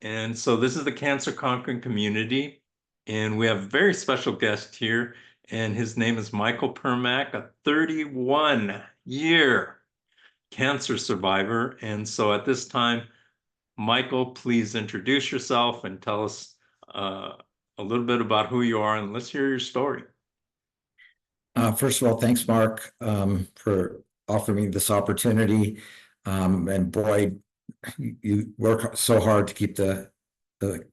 And so this is the Cancer Conquering Community, and we have a very special guest here, and his name is Michael Permack, a 31-year cancer survivor. And so at this time, Michael, please introduce yourself and tell us a little bit about who you are, and let's hear your story. First of all, thanks, Mark, for offering me this opportunity. And boy, you work so hard to keep the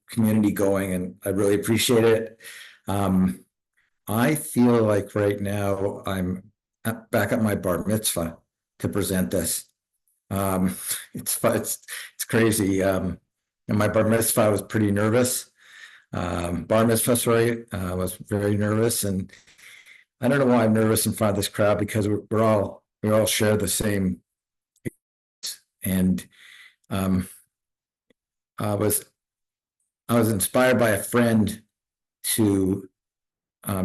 community going, and I really appreciate it. I feel like right now I'm back at my bar mitzvah to present this. It's crazy. And my bar mitzvah, I was pretty nervous. Bar mitzvah, sorry, I was very nervous, and I don't know why I'm nervous in front of this crowd, because we all share the same. And I was inspired by a friend to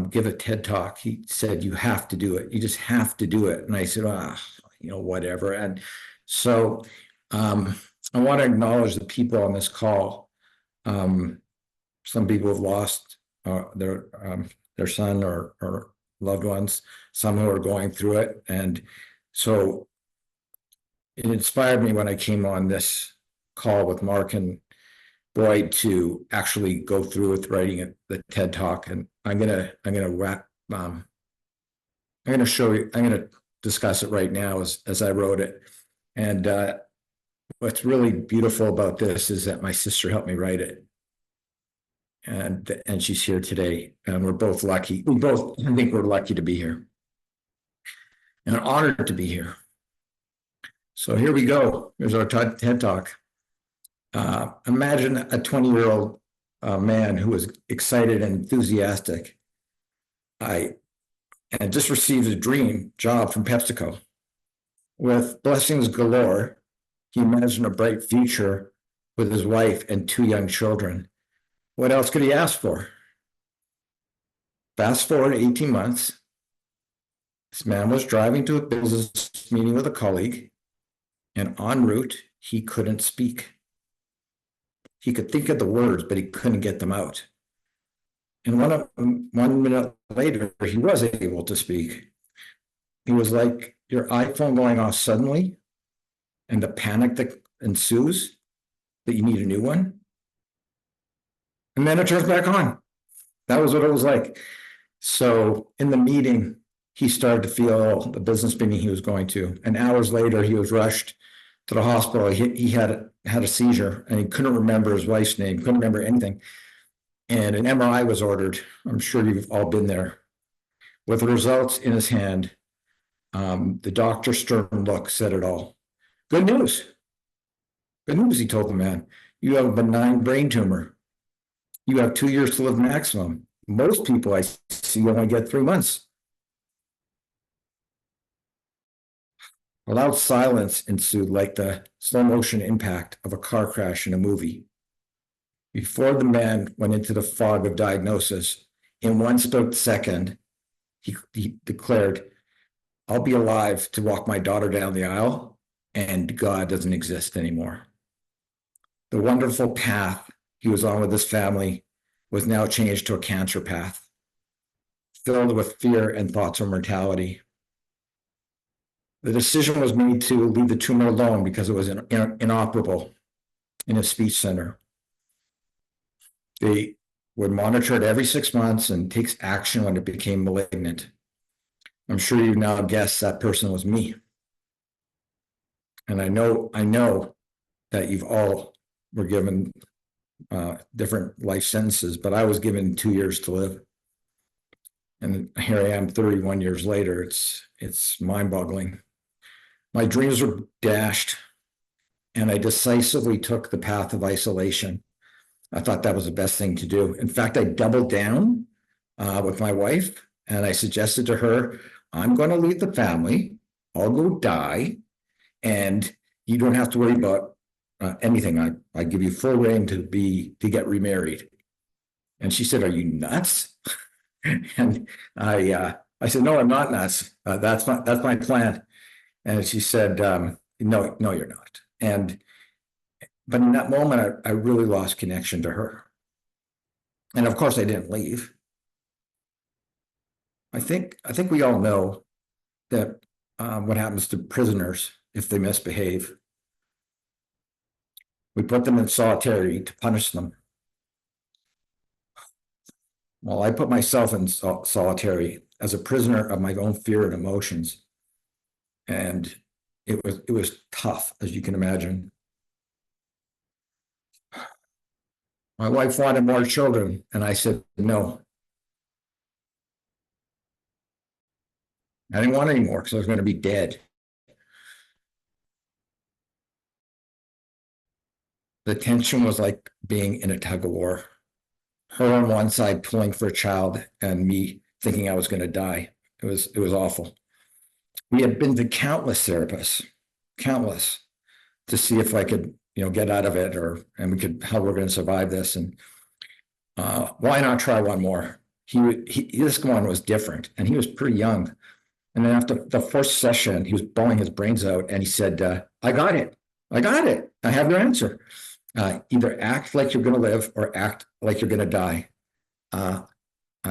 give a TED talk. He said, "You have to do it. You just have to do it." And I said, whatever. And so I want to acknowledge the people on this call. Some people have lost their son or loved ones, some who are going through it. And so it inspired me when I came on this call with Mark and Boyd to actually go through with writing the TED talk. And I'm gonna show you, I'm gonna discuss it right now as I wrote it. And what's really beautiful about this is that my sister helped me write it. And she's here today, and we're both lucky. I think we're lucky to be here, and honored to be here. So here we go. Here's our TED talk. Imagine a 20-year-old man who was excited and enthusiastic. And just received a dream job from PepsiCo. With blessings galore, he imagined a bright future with his wife and 2 young children. What else could he ask for? Fast forward 18 months. This man was driving to a business meeting with a colleague, and en route, he couldn't speak. He could think of the words, but he couldn't get them out. And 1 minute later, he was able to speak. He was like your iPhone going off suddenly, and the panic that ensues that you need a new one. And then it turns back on. That was what it was like. So in the meeting, he started to feel the business meeting he was going to. And hours later, he was rushed to the hospital. He had a seizure, and he couldn't remember his wife's name, couldn't remember anything. And an MRI was ordered. I'm sure you've all been there. With the results in his hand, the doctor's stern look said it all. Good news. Good news, he told the man. You have a benign brain tumor. You have 2 years to live maximum. Most people I see only get 3 months. A loud silence ensued, like the slow motion impact of a car crash in a movie. Before the man went into the fog of diagnosis, in 1 split second, he declared, "I'll be alive to walk my daughter down the aisle, and God doesn't exist anymore." The wonderful path he was on with his family was now changed to a cancer path, filled with fear and thoughts of mortality. The decision was made to leave the tumor alone because it was inoperable in a speech center. They would monitor it every 6 months and takes action when it became malignant. I'm sure you now guess that person was me. And I know that you've all were given different life sentences, but I was given 2 years to live. And here I am 31 years later. It's mind-boggling. My dreams were dashed, and I decisively took the path of isolation. I thought that was the best thing to do. In fact, I doubled down with my wife, and I suggested to her, I'm going to leave the family. I'll go die, and you don't have to worry about anything. I give you full reign to get remarried. And she said, "Are you nuts?" And I said, "No, I'm not nuts. That's my plan." And she said, "No, you're not." And But in that moment, I really lost connection to her. And of course, I didn't leave. I think we all know that what happens to prisoners if they misbehave. We put them in solitary to punish them. Well, I put myself in solitary as a prisoner of my own fear and emotions. And it was tough, as you can imagine. My wife wanted more children, and I said no. I didn't want any more because I was going to be dead. The tension was like being in a tug of war. Her on one side pulling for a child, and me thinking I was going to die. It was awful. We had been to countless therapists, countless, to see if I could, get out of it, and we could how we're going to survive this. And why not try one more? This one was different, and he was pretty young. And then after the first session, he was bawling his brains out, and he said, "I got it. I got it. I have your answer. Either act like you're going to live or act like you're going to die.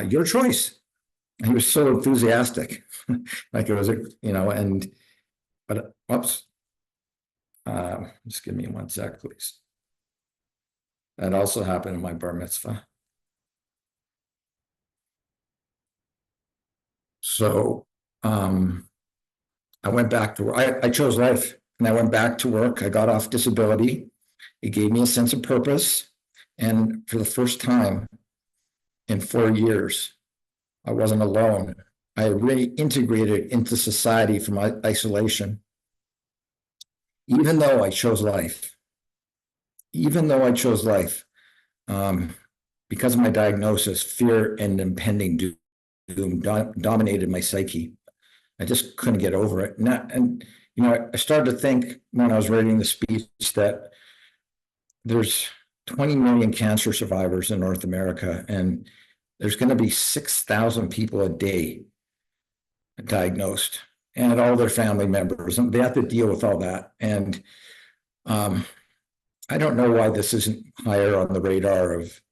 Your choice." And he was so enthusiastic, like it was, but oops. Just give me 1 sec, please. That also happened in my bar mitzvah. So I went back to work. I chose life, and I went back to work. I got off disability. It gave me a sense of purpose. And for the first time in 4 years, I wasn't alone. I really integrated into society from isolation. Even though I chose life, because of my diagnosis, fear and impending doom dominated my psyche. I just couldn't get over it. And I started to think when I was writing the speech that there's 20 million cancer survivors in North America, and there's going to be 6,000 people a day diagnosed, and all their family members, and they have to deal with all that. And I don't know why this isn't higher on the radar of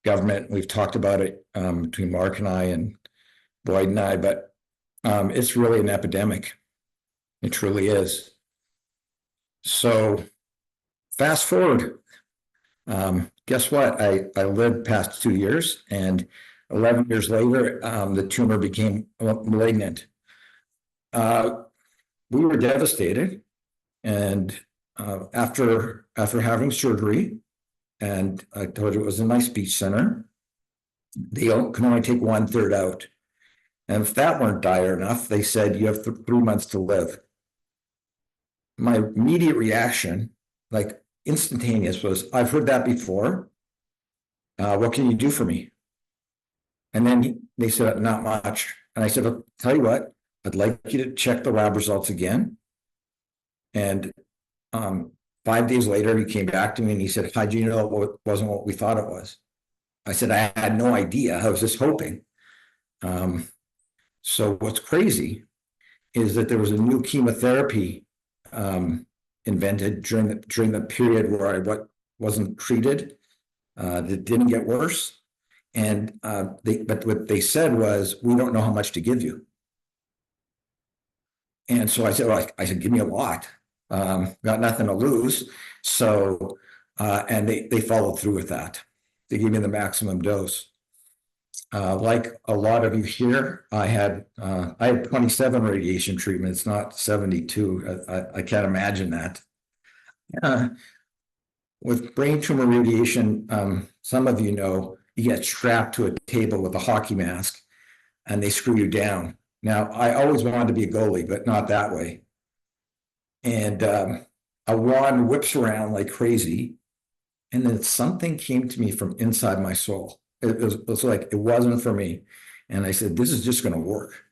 government. We've talked about it between Mark and I and Boyd and I, but it's really an epidemic. It truly is. So fast forward. Guess what? I lived past 2 years, and 11 years later, the tumor became malignant. We were devastated, and after having surgery, and I told you it was in my speech center, they can only take 1/3 out. And if that weren't dire enough, they said you have 3 months to live. My immediate reaction, like instantaneous, was, "I've heard that before. What can you do for me?" And then they said, "Not much." And I said, "I'll tell you what, I'd like you to check the lab results again." And 5 days later, he came back to me and he said, "How'd you know it wasn't what we thought it was?" I said, "I had no idea. I was just hoping." So what's crazy is that there was a new chemotherapy invented during the period where I wasn't treated, that didn't get worse. And but what they said was, "We don't know how much to give you." And so I said, "Give me a lot. Got nothing to lose." So and they followed through with that. They gave me the maximum dose. Like a lot of you here, I had 27 radiation treatments, not 72. I can't imagine that. With brain tumor radiation, some of you know, you get strapped to a table with a hockey mask, and they screw you down. Now, I always wanted to be a goalie, but not that way. And a wand whips around like crazy, and then something came to me from inside my soul. It was like it wasn't for me. And I said, "This is just going to work."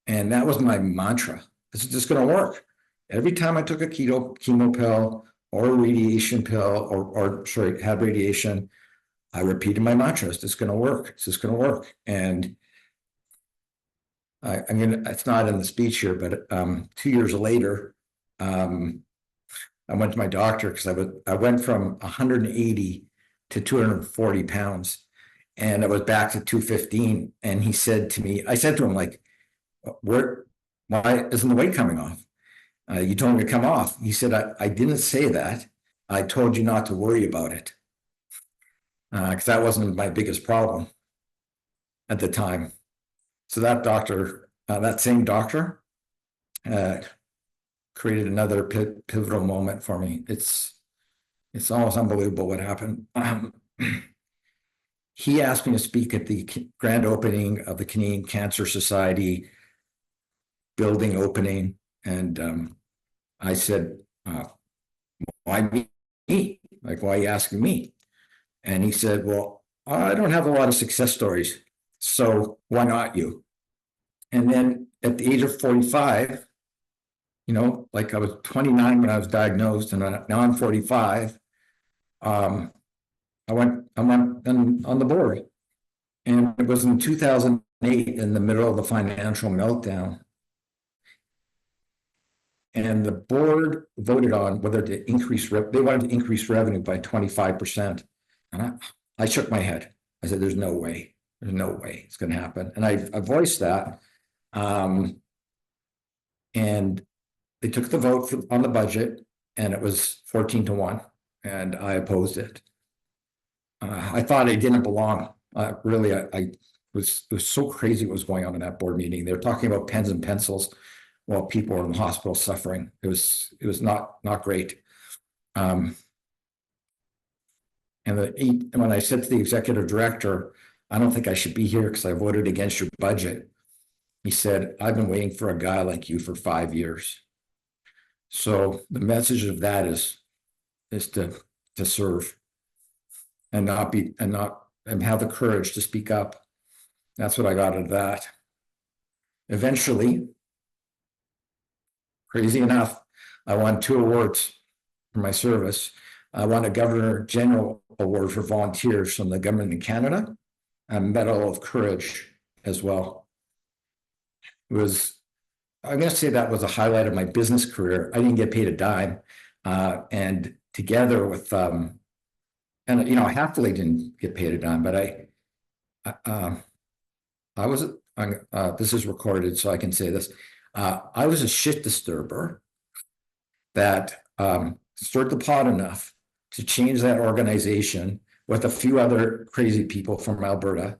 And that was my mantra. This is just going to work. Every time I took a chemo pill or a radiation pill, or had radiation, I repeated my mantra. It's just going to work. It's just going to work. And it's not in the speech here, but 2 years later, I went to my doctor because I went from 180 to 240 pounds, and I was back to 215. And he said to me, I said to him, like, why isn't the weight coming off? You told me to come off. He said, I didn't say that. I told you not to worry about it. Because that wasn't my biggest problem at the time. So that doctor, that same doctor, created another pivotal moment for me. It's almost unbelievable what happened. He asked me to speak at the grand opening of the Canadian Cancer Society building opening, and I said, "Why me? Like, why are you asking me?" And he said, "Well, I don't have a lot of success stories, so why not you?" And then at the age of 45, like I was 29 when I was diagnosed, and now I'm 45. I went on the board, and it was in 2008, in the middle of the financial meltdown. And the board voted on whether to increase, they wanted to increase revenue by 25%. And I shook my head. I said, there's no way it's going to happen. And I voiced that. And they took the vote on the budget, and it was 14-1, and I opposed it. I thought I didn't belong. Really, it was so crazy what was going on in that board meeting. They were talking about pens and pencils while people were in the hospital suffering. It was not great. And when I said to the executive director, I don't think I should be here because I voted against your budget, he said, I've been waiting for a guy like you for 5 years. So the message of that is to serve and have the courage to speak up. That's what I got out of that. Eventually, crazy enough, I won 2 awards for my service. I won a Governor General Award for volunteers from the government in Canada, a Medal of Courage as well. I'm going to say that was a highlight of my business career. I didn't get paid a dime. And together with, I happily didn't get paid a dime, but this is recorded, so I can say this. I was a shit disturber that stirred the pot enough to change that organization with a few other crazy people from Alberta,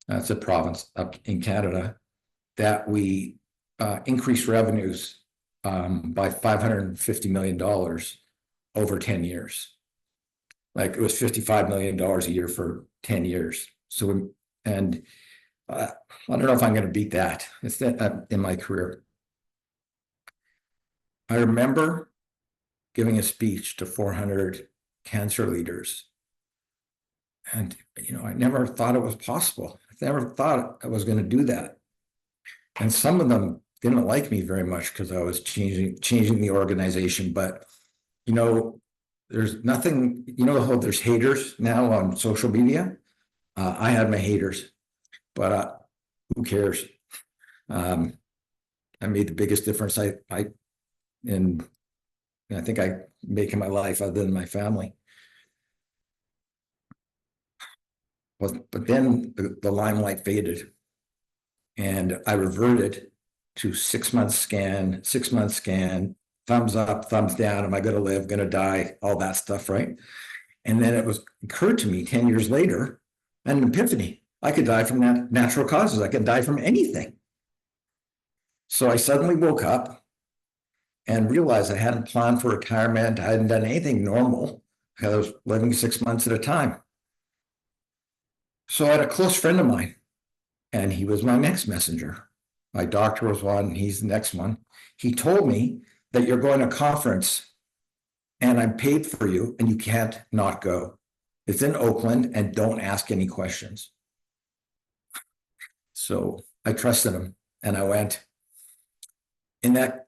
that's a province up in Canada, that we increased revenues by $550 million over 10 years. Like, it was $55 million a year for 10 years. So, and I don't know if I'm going to beat that. It's that in my career. I remember giving a speech to 400 cancer leaders. And, I never thought it was possible. I never thought I was going to do that. And some of them didn't like me very much because I was changing the organization. But, there's nothing, there's haters now on social media. I had my haters, but who cares? I made the biggest difference I think I make in my life other than my family. But then the limelight faded, and I reverted to 6 month scan, thumbs up, thumbs down. Am I going to live, going to die? All that stuff, right? And then it occurred to me 10 years later, an epiphany. I could die from natural causes. I could die from anything. So I suddenly woke up and realized I hadn't planned for retirement. I hadn't done anything normal because I was living 6 months at a time. So I had a close friend of mine, and he was my next messenger. My doctor was one, he's the next one. He told me that you're going to a conference and I'm paid for you and you can't not go. It's in Oakland, and don't ask any questions. So I trusted him, and I went. In the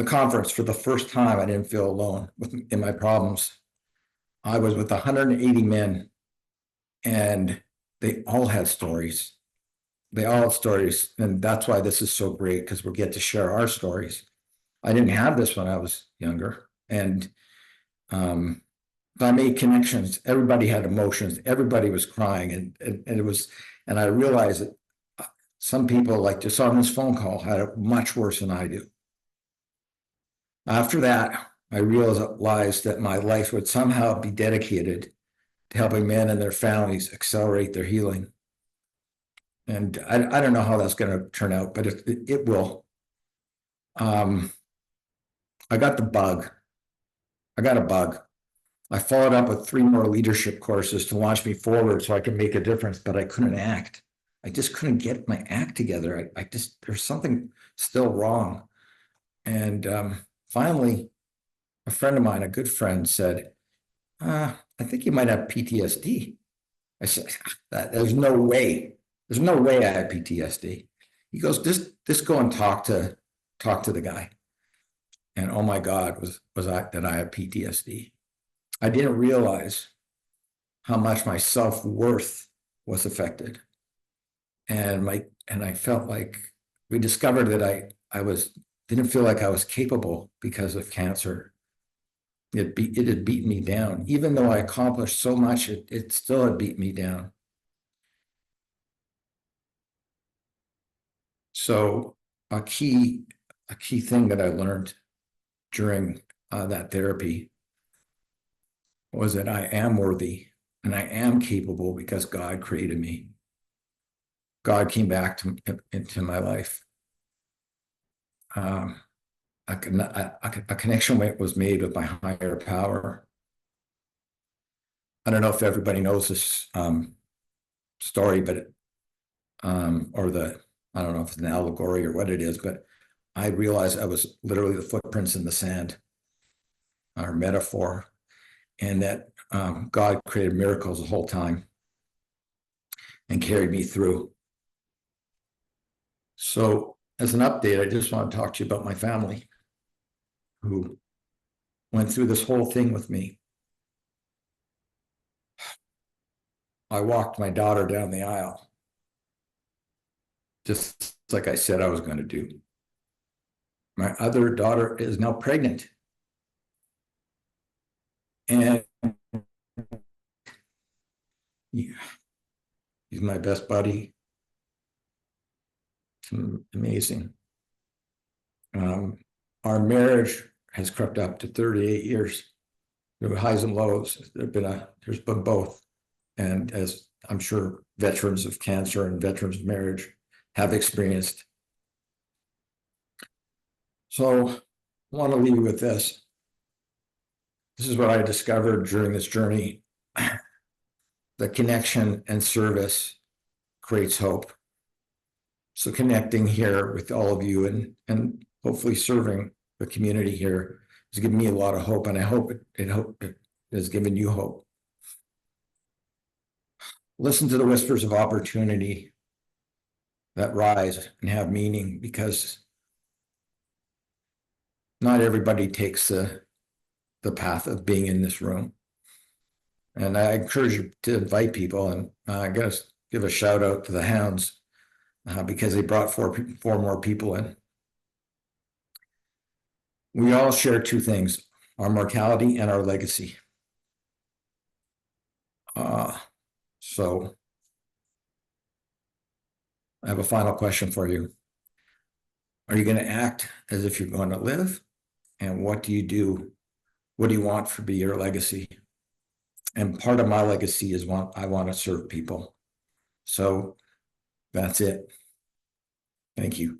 conference, for the first time, I didn't feel alone in my problems. I was with 180 men, and they all had stories. And that's why this is so great, because we get to share our stories. I didn't have this when I was younger. And I made connections. Everybody had emotions. Everybody was crying. And it was, and I realized that some people, like just on this phone call, had it much worse than I do. After that, I realized that my life would somehow be dedicated to helping men and their families accelerate their healing. And I don't know how that's going to turn out, but it will. I got the bug. I got a bug. I followed up with 3 more leadership courses to launch me forward so I could make a difference, but I couldn't act. I just couldn't get my act together. I just, there's something still wrong. And finally, a friend of mine, a good friend, said, I think you might have PTSD. I said, there's no way. There's no way I have PTSD. He goes, just go and talk to the guy. And oh my God, was I that I have PTSD. I didn't realize how much my self-worth was affected. And I felt like we discovered that I didn't feel like I was capable because of cancer. It had beaten me down. Even though I accomplished so much, it still had beat me down. So a key thing that I learned during that therapy was that I am worthy and I am capable because God created me. God came back into my life. A connection was made with my higher power. I don't know if everybody knows this story, but I don't know if it's an allegory or what it is, but I realized I was literally the footprints in the sand, or metaphor, and that God created miracles the whole time and carried me through. So as an update, I just want to talk to you about my family who went through this whole thing with me. I walked my daughter down the aisle, just like I said I was going to do. My other daughter is now pregnant. And yeah, he's my best buddy. It's amazing. Our marriage has crept up to 38 years. There were highs and lows. There's been both. And as I'm sure veterans of cancer and veterans of marriage have experienced. So I want to leave you with this. This is what I discovered during this journey. The connection and service creates hope. So connecting here with all of you and hopefully serving the community here has given me a lot of hope, and I hope it has given you hope. Listen to the whispers of opportunity that rise and have meaning, because not everybody takes the path of being in this room. And I encourage you to invite people, and I gotta give a shout out to the Hounds because they brought four more people in. We all share 2 things: our mortality and our legacy. So I have a final question for you. Are you going to act as if you're going to live? And what do you do? What do you want to be your legacy? And part of my legacy is I want to serve people. So that's it. Thank you.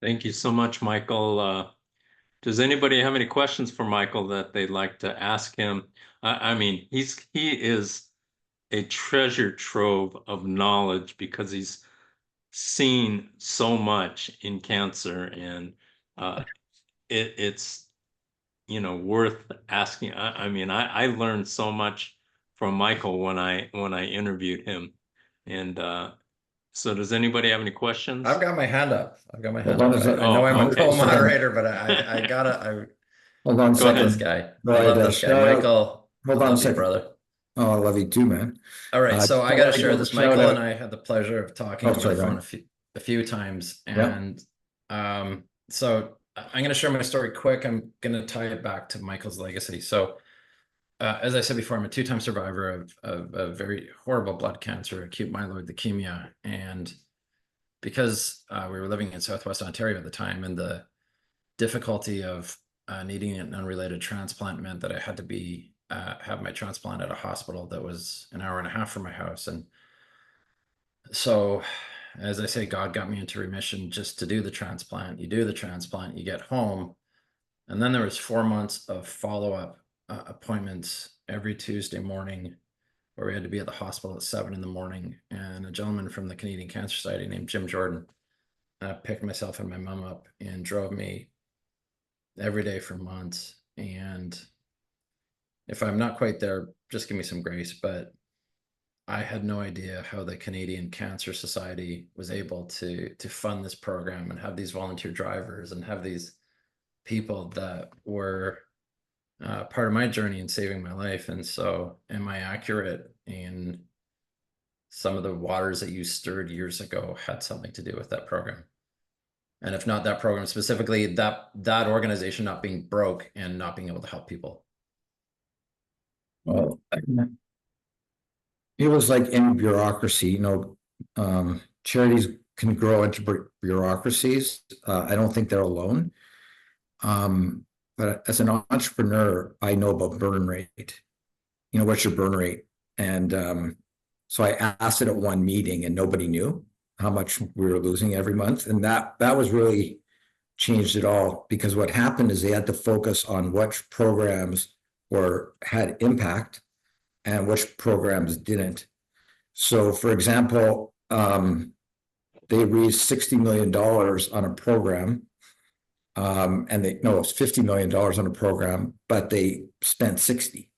Thank you so much, Michael. Does anybody have any questions for Michael that they'd like to ask him? I mean, he is a treasure trove of knowledge because he's seen so much in cancer, and it's worth asking. I mean, I learned so much from Michael when I interviewed him, and so does anybody have any questions? I've got my hand up. I've got my hand Hold up. on a second. I know I'm a Okay. co-moderator, but I gotta. Hold on a Go I love ahead. this guy. Go I ahead, love this guy, Michael. Hold I on a love you, second. brother. Oh, I love you too, man. All right, so I got to share this. Shout Michael and out. I had the pleasure of talking Oh, on the sorry, phone Ryan. a few times, Yeah. and so I'm going to share my story quick. I'm going to tie it back to Michael's legacy. So, as I said before, I'm a two-time survivor of a very horrible blood cancer, acute myeloid leukemia, and because we were living in Southwest Ontario at the time, and the difficulty of needing an unrelated transplant meant that I had to be have my transplant at a hospital that was an hour and a half from my house. And so, as I say, God got me into remission just to do the transplant. You do the transplant, you get home, and then there was 4 months of follow-up appointments every Tuesday morning, where we had to be at the hospital at 7 in the morning. And a gentleman from the Canadian Cancer Society named Jim Jordan picked myself and my mom up and drove me every day for months. And if I'm not quite there, just give me some grace. But I had no idea how the Canadian Cancer Society was able to fund this program and have these volunteer drivers and have these people that were part of my journey in saving my life. And so, am I accurate in some of the waters that you stirred years ago had something to do with that program? And if not that program specifically, that organization not being broke and not being able to help people. Well, it was like any bureaucracy, charities can grow into bureaucracies. I don't think they're alone. But as an entrepreneur, I know about burn rate. What's your burn rate? And so I asked it at one meeting and nobody knew how much we were losing every month. And that was really changed it all, because what happened is they had to focus on which programs had impact and which programs didn't. So, for example, they raised $60 million on a program, and it was $50 million on a program, but they spent 60.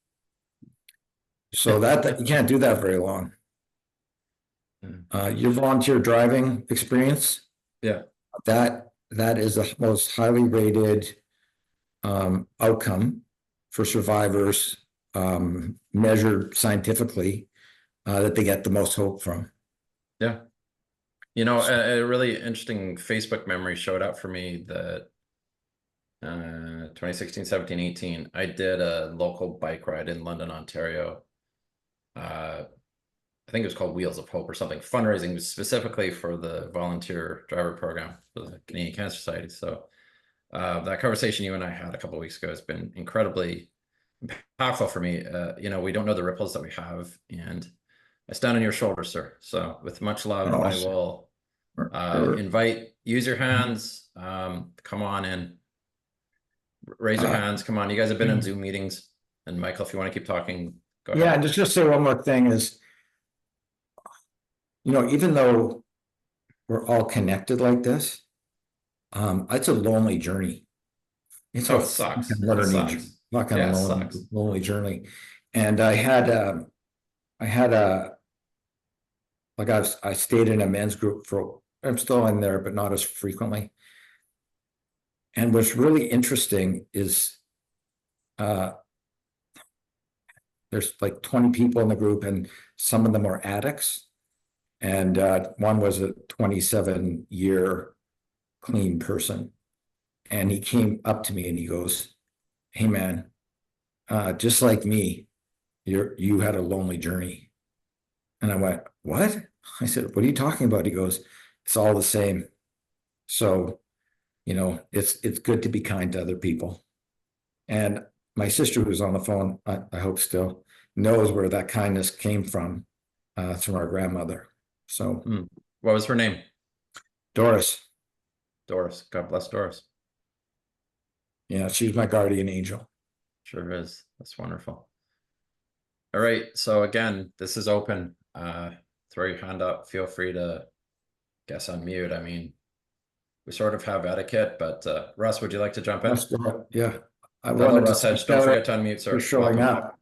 So that you can't do that very long. Your volunteer driving experience, Yeah, that is the most highly rated outcome for survivors, measured scientifically, that they get the most hope from. yeah. A really interesting Facebook memory showed up for me that 2016, 17, 18, I did a local bike ride in London, Ontario. I think it was called Wheels of Hope or something, fundraising specifically for the volunteer driver program for the Canadian Cancer Society. So that conversation you and I had a couple of weeks ago has been incredibly impactful for me. We don't know the ripples that we have, and I stand on your shoulders, sir. So with much love, I will use your hands, come on in, raise your hands, come on. You guys have been in Zoom meetings, and Michael, if you want to keep talking, go ahead. Yeah, and just say one more thing is, even though we're all connected like this, it's a lonely journey. It sucks. Lonely journey. And I stayed in a men's group I'm still in there, but not as frequently. And what's really interesting is there's like 20 people in the group, and some of them are addicts. And one was a 27-year clean person. And he came up to me and he goes, "Hey man, just like me, you had a lonely journey." And I went, "What?" I said, "What are you talking about?" He goes, "It's all the same." So, it's good to be kind to other people. And my sister, who's on the phone, I hope still knows where that kindness came from our grandmother. So, what was her name? Doris. Doris. God bless Doris. Yeah, she's my guardian angel. Sure is. That's wonderful. All right. So again, this is open. Throw your hand up. Feel free to guess unmute. I mean, we sort of have etiquette, but Russ, would you like to jump in? Yeah. I wanted Russ Hedge. Don't forget to unmute, sir. You're showing up.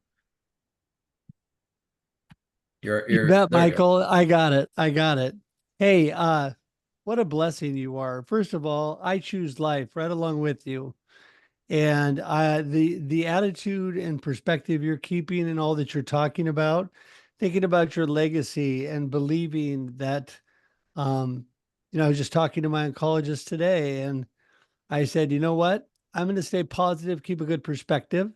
You bet, Michael. I got it. Hey, what a blessing you are. First of all, I choose life right along with you. And the attitude and perspective you're keeping and all that you're talking about, thinking about your legacy and believing that, I was just talking to my oncologist today and I said, you know what? I'm going to stay positive, keep a good perspective.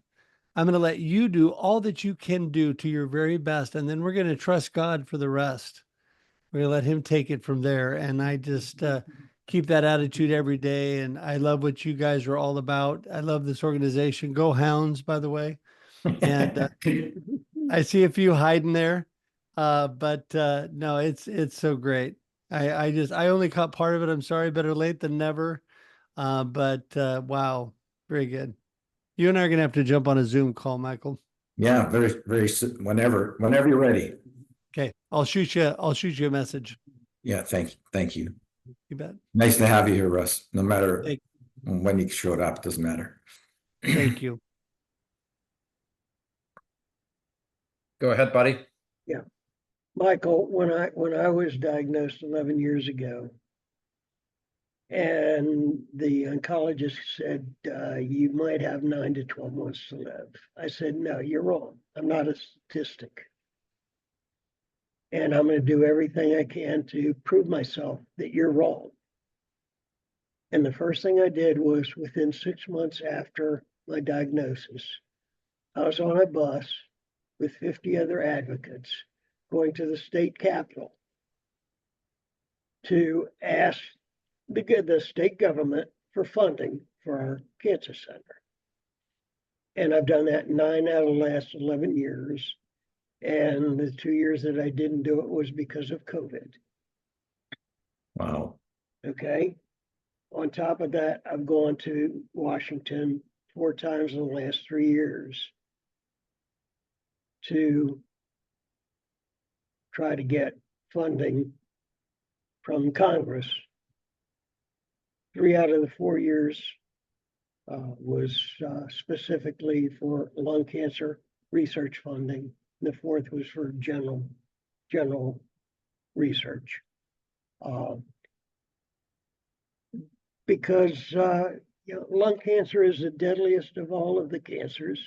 I'm going to let you do all that you can do to your very best. And then we're going to trust God for the rest. We're going to let him take it from there. And I just keep that attitude every day. And I love what you guys are all about. I love this organization. Go Hounds, by the way. And I see a few hiding there. But no, it's so great. I only caught part of it. I'm sorry, better late than never. But wow, very good. You and I are gonna have to jump on a Zoom call, Michael. Yeah, whenever you're ready. Okay, I'll shoot you a message. Yeah, thank you. You bet. Nice to have you here, Russ. No matter Thank, when you showed up, doesn't matter. thank you. Go ahead, buddy. Michael, when I was diagnosed 11 years ago, and the oncologist said, you might have 9 to 12 months to live. I said, no, you're wrong. I'm not a statistic. And I'm going to do everything I can to prove myself that you're wrong. And the first thing I did was within 6 months after my diagnosis, I was on a bus with 50 other advocates going to the state capitol to ask the state government for funding for our cancer center. And I've done that 9 out of the last 11 years. And the 2 years that I didn't do it was because of COVID. Wow. Okay. On top of that, I've gone to Washington 4 times in the last 3 years to try to get funding from Congress. 3 out of the 4 years was specifically for lung cancer research funding. The 4th was for general research. Because lung cancer is the deadliest of all of the cancers,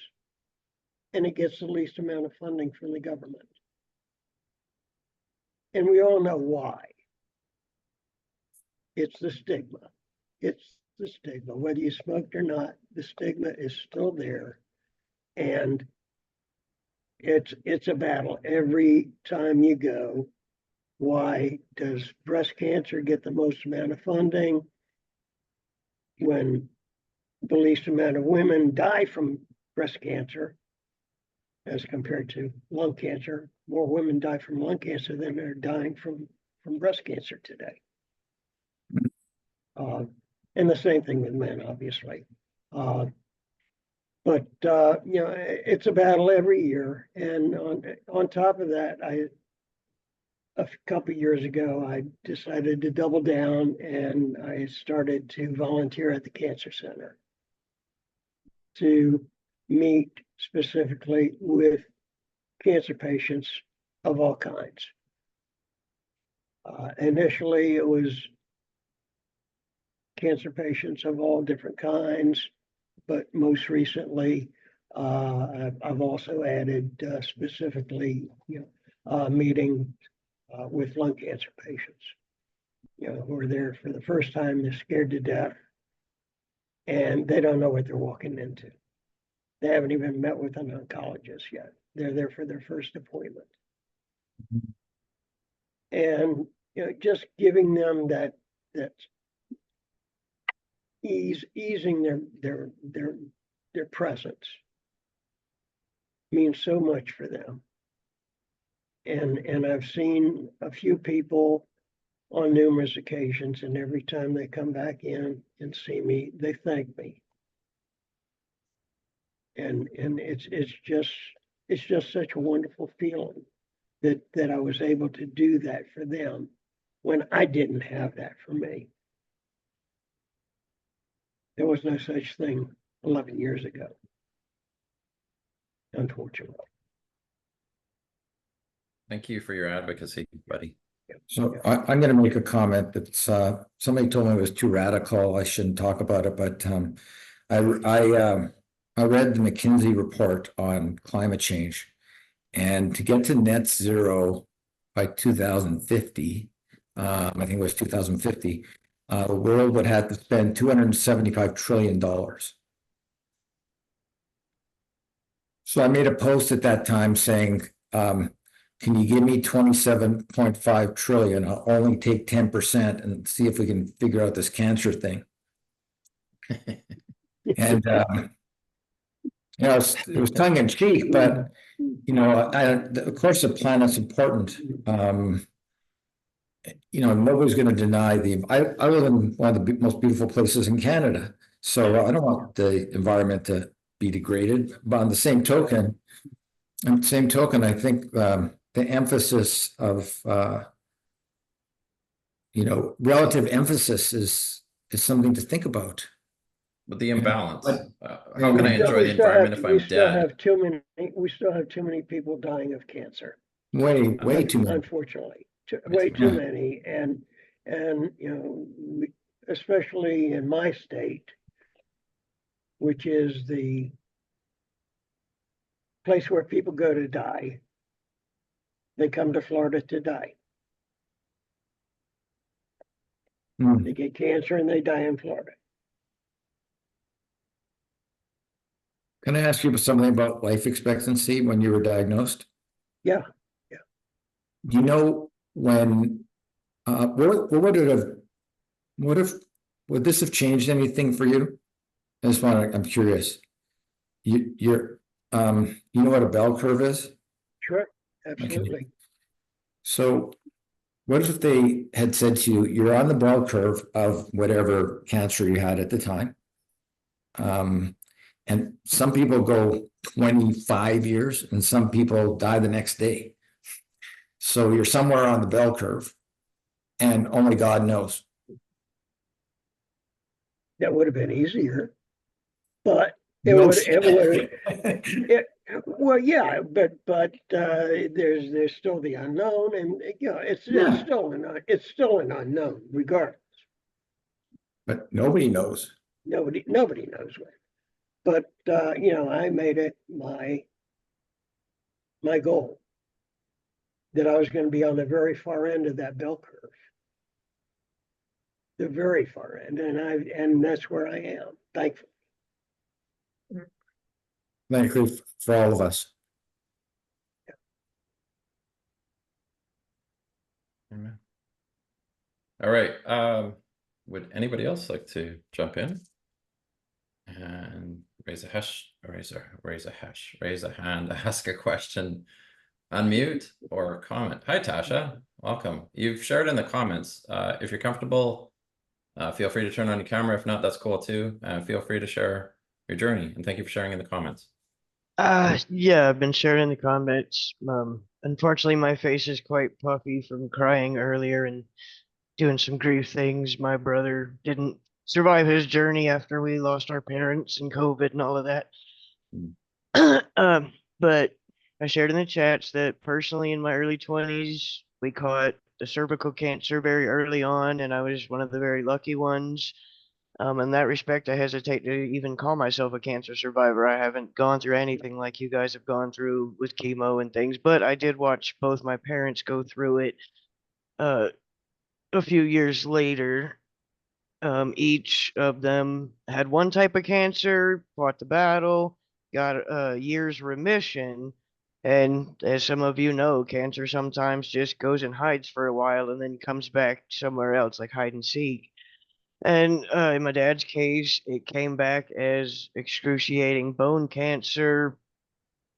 and it gets the least amount of funding from the government. And we all know why. It's the stigma. It's the stigma. Whether you smoked or not, the stigma is still there. And it's a battle every time you go. Why does breast cancer get the most amount of funding when the least amount of women die from breast cancer as compared to lung cancer? More women die from lung cancer than are dying from breast cancer today. And the same thing with men, obviously. But it's a battle every year. And on top of that, a couple of years ago, I decided to double down and I started to volunteer at the cancer center to meet specifically with cancer patients of all kinds. Initially, it was cancer patients of all different kinds, but most recently, I've also added specifically, meeting with lung cancer patients, who are there for the first time. They're scared to death, and they don't know what they're walking into. They haven't even met with an oncologist yet. They're there for their first appointment, and just giving them that easing their presence means so much for them. And I've seen a few people on numerous occasions, and every time they come back in and see me, they thank me. And it's just such a wonderful feeling that I was able to do that for them when I didn't have that for me. There was no such thing 11 years ago, unfortunately. Thank you for your advocacy, buddy. So I'm going to make a comment that somebody told me it was too radical. I shouldn't talk about it, but I read the McKinsey report on climate change, and to get to net zero by 2050, I think it was 2050, the world would have to spend $275 trillion. So I made a post at that time saying, can you give me 27.5 trillion? I'll only take 10% and see if we can figure out this cancer thing. And it was tongue in cheek, but of course, the planet's important. Nobody's going to deny I live in one of the most beautiful places in Canada, so I don't want the environment to be degraded. But on the same token, I think the emphasis of relative emphasis is something to think about. With the imbalance, But- how can I enjoy the environment if I'm We still dead? have too many people dying of cancer. Way too many. Unfortunately, way too Yeah. many, and especially in my state, which is the place where people go to die. They come to Florida to die. Hmm. They get cancer and they die in Florida. Can I ask you something about life expectancy when you were diagnosed? Yeah. Do you know when, what would it have, would this have changed anything for you? I'm curious. You know what a bell curve is? Sure, absolutely. So what if they had said to you, you're on the bell curve of whatever cancer you had at the time? And some people go 25 years and some people die the next day. So you're somewhere on the bell curve and only God knows. That would have been easier, but No well, yeah, but there's still the unknown, and it's still an unknown regardless. But nobody knows. Nobody knows when. But I made it my goal that I was going to be on the very far end of that bell curve. The very far end, and that's where I am, thankfully. Thankfully for all of us. Amen. All right. Would anybody else like to jump in and raise a hand, ask a question, unmute, or comment? Hi, Tasha. Welcome. You've shared in the comments. If you're comfortable, feel free to turn on your camera. If not, that's cool too. Feel free to share your journey. And thank you for sharing in the comments. Yeah, I've been sharing in the comments. Unfortunately, my face is quite puffy from crying earlier and doing some grief things. My brother didn't survive his journey after we lost our parents and COVID and all of that. But I shared in the chats that personally in my early 20s, we caught the cervical cancer very early on, and I was one of the very lucky ones. In that respect, I hesitate to even call myself a cancer survivor. I haven't gone through anything like you guys have gone through with chemo and things, but I did watch both my parents go through it a few years later. Each of them had one type of cancer, fought the battle, got a year's remission. And as some of you know, cancer sometimes just goes and hides for a while and then comes back somewhere else, like hide and seek. And in my dad's case, it came back as excruciating bone cancer,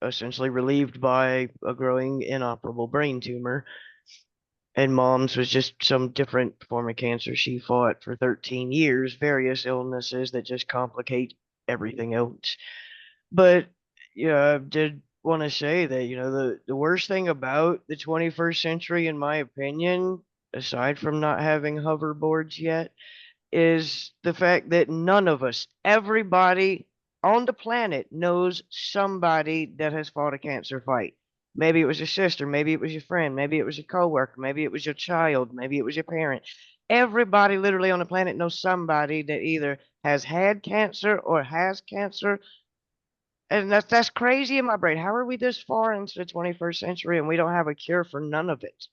essentially relieved by a growing inoperable brain tumor. And mom's was just some different form of cancer she fought for 13 years, various illnesses that just complicate everything else. But yeah, I did want to say that, the worst thing about the 21st century, in my opinion, aside from not having hoverboards yet, is the fact that none of us, everybody on the planet, knows somebody that has fought a cancer fight. Maybe it was your sister, maybe it was your friend, maybe it was your coworker, maybe it was your child, maybe it was your parent. Everybody literally on the planet knows somebody that either has had cancer or has cancer. And that's crazy in my brain. How are we this far into the 21st century and we don't have a cure for none of it?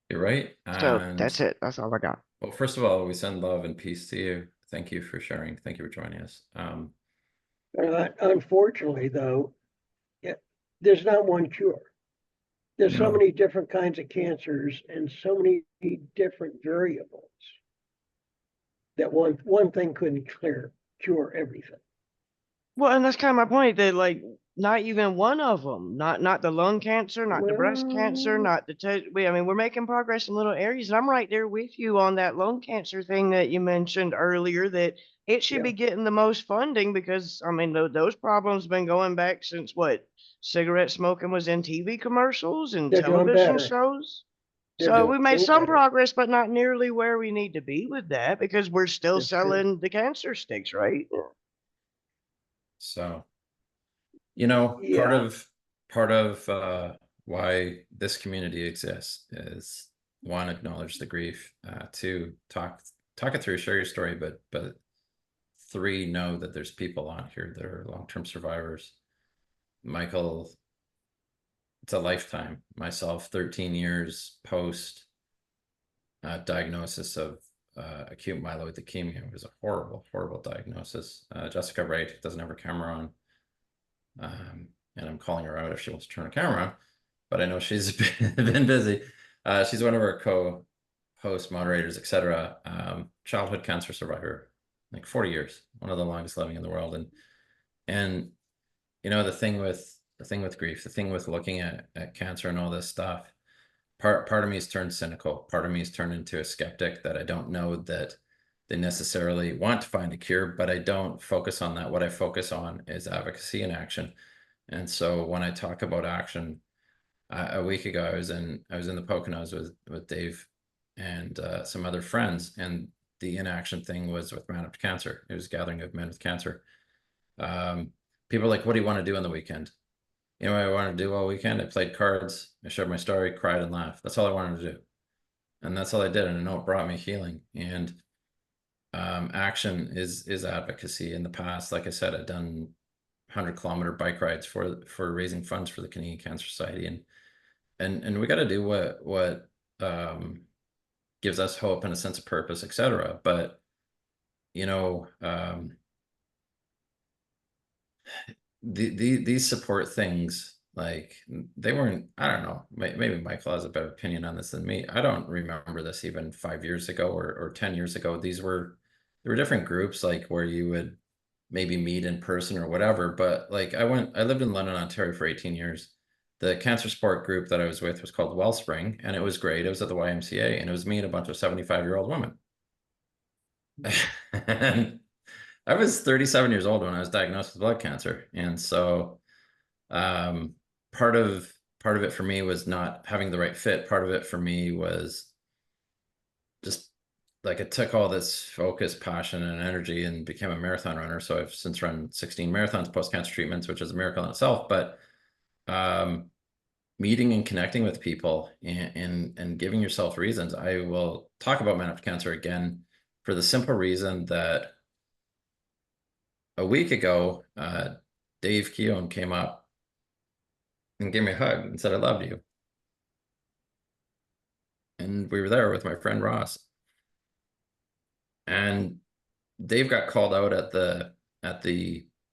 You're right. So And that's it. That's all I got. well, first of all, we send love and peace to you. Thank you for sharing. Thank you for joining us. Unfortunately, though, there's not one cure. There's so No. many different kinds of cancers and so many different variables that one thing couldn't cure everything. Well, and that's kind of my point that like not even one of them, not the lung cancer, not the breast cancer, Well, not the I mean, we're making progress in little areas, and I'm right there with you on that lung cancer thing that you mentioned earlier. That it should Yeah. be getting the most funding because I mean those problems been going back since what cigarette smoking was in TV commercials and They're doing television better. shows. They're So we made doing some better. progress, but not nearly where we need to be with that because we're still That's true. selling the cancer sticks, right? So, you know, part Yeah. of why this community exists is one, acknowledge the grief, two, talk it through, share your story, but three, know that there's people on here that are long-term survivors. Michael, it's a lifetime. Myself, 13 years post diagnosis of acute myeloid leukemia. It was a horrible diagnosis. Jessica Wright doesn't have her camera on. And I'm calling her out if she wants to turn her camera on, but I know she's been busy. She's one of our co-host moderators, etc. Childhood cancer survivor, like 40 years, one of the longest living in the world. And you know, the thing with grief, the thing with looking at cancer and all this stuff, part of me has turned cynical. Part of me has turned into a skeptic that I don't know that they necessarily want to find a cure, but I don't focus on that. What I focus on is advocacy and action. And so when I talk about action, a week ago, I was in the Poconos with Dave and some other friends, and the inaction thing was with Man Up to Cancer. It was a gathering of men with cancer. People are like, what do you want to do on the weekend? You know what I wanted to do all weekend? I played cards, I shared my story, cried and laughed. That's all I wanted to do. And that's all I did. And I know it brought me healing. And action is advocacy. In the past, like I said, I've done 100-kilometer bike rides for raising funds for the Canadian Cancer Society, and we got to do what gives us hope and a sense of purpose, etc. But you know, these support things, like, they weren't, I don't know, maybe Michael has a better opinion on this than me. I don't remember this even 5 years ago or 10 years ago. There were different groups, like, where you would maybe meet in person or whatever. But like, I lived in London, Ontario for 18 years. The cancer support group that I was with was called Wellspring, and it was great. It was at the YMCA, and it was me and a bunch of 75-year-old women. And I was 37 years old when I was diagnosed with blood cancer. And so part of it for me was not having the right fit. Part of it for me was just like, it took all this focus, passion, and energy and became a marathon runner. So I've since run 16 marathons post-cancer treatments, which is a miracle in itself. But meeting and connecting with people and giving yourself reasons. I will talk about Man Up to Cancer again for the simple reason that a week ago, Dave Keown came up and gave me a hug and said, I loved you. And we were there with my friend Ross. And Dave got called out at the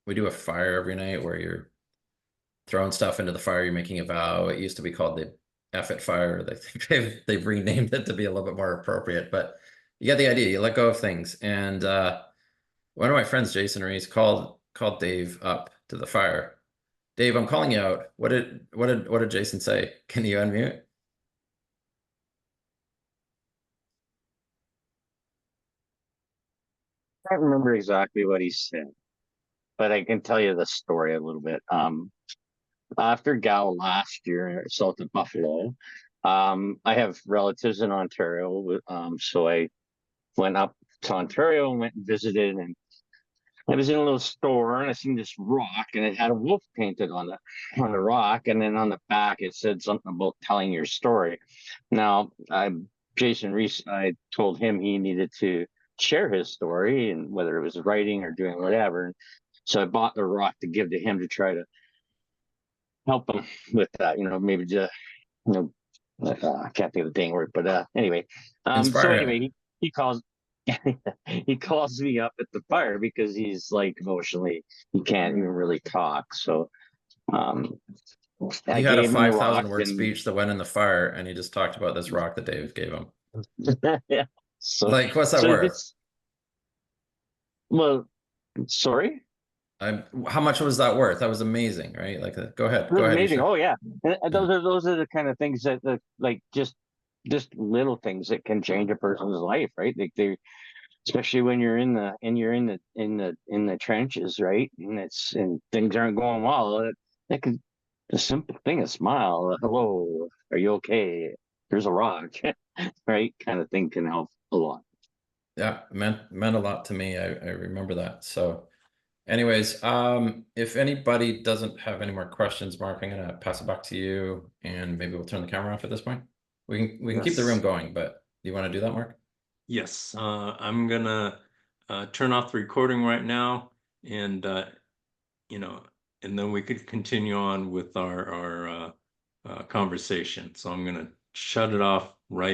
we do a fire every night where you're throwing stuff into the fire, you're making a vow. It used to be called the F it fire. I think they've renamed it to be a little bit more appropriate, but you get the idea. You let go of things. And one of my friends, Jason Reese, called Dave up to the fire. Dave, I'm calling you out. What did Jason say? Can you unmute? I can't remember exactly what he said, but I can tell you the story a little bit. After Gal last year south of Buffalo, I have relatives in Ontario, so I went up to Ontario and went and visited, and I was in a little store and I seen this rock and it had a wolf painted on the rock, and then on the back it said something about telling your story. Now, I'm Jason Reese, I told him he needed to share his story, and whether it was writing or doing whatever. So I bought the rock to give to him to try to help him with that. Maybe just I can't think of the dang word, but anyway. So Inspire him. anyway, he calls. He calls me up at the fire because he's like emotionally he can't even really talk. So I He had a gave him the rock 5,000 word and speech that went in the fire, and he just talked about this rock that David gave him. yeah. So Like, what's that so worth? it's well, sorry. How much was that worth? That was amazing, right? Like, go ahead, That's you amazing. share. Oh yeah. And Yeah. those are the kind of things that like just little things that can change a person's life, right? Like they especially when you're in the trenches, right? And things aren't going well. That could a simple thing, a smile, a hello, are you okay? There's a rock, right? Kind of thing can help a lot. Yeah, meant a lot to me. I remember that. So anyways, if anybody doesn't have any more questions, Mark, I'm gonna pass it back to you, and maybe we'll turn the camera off at this point. We can keep the room Yes. going, but do you want to do that, Mark? Yes, I'm gonna turn off the recording right now, and and then we could continue on with our conversation. So I'm gonna shut it off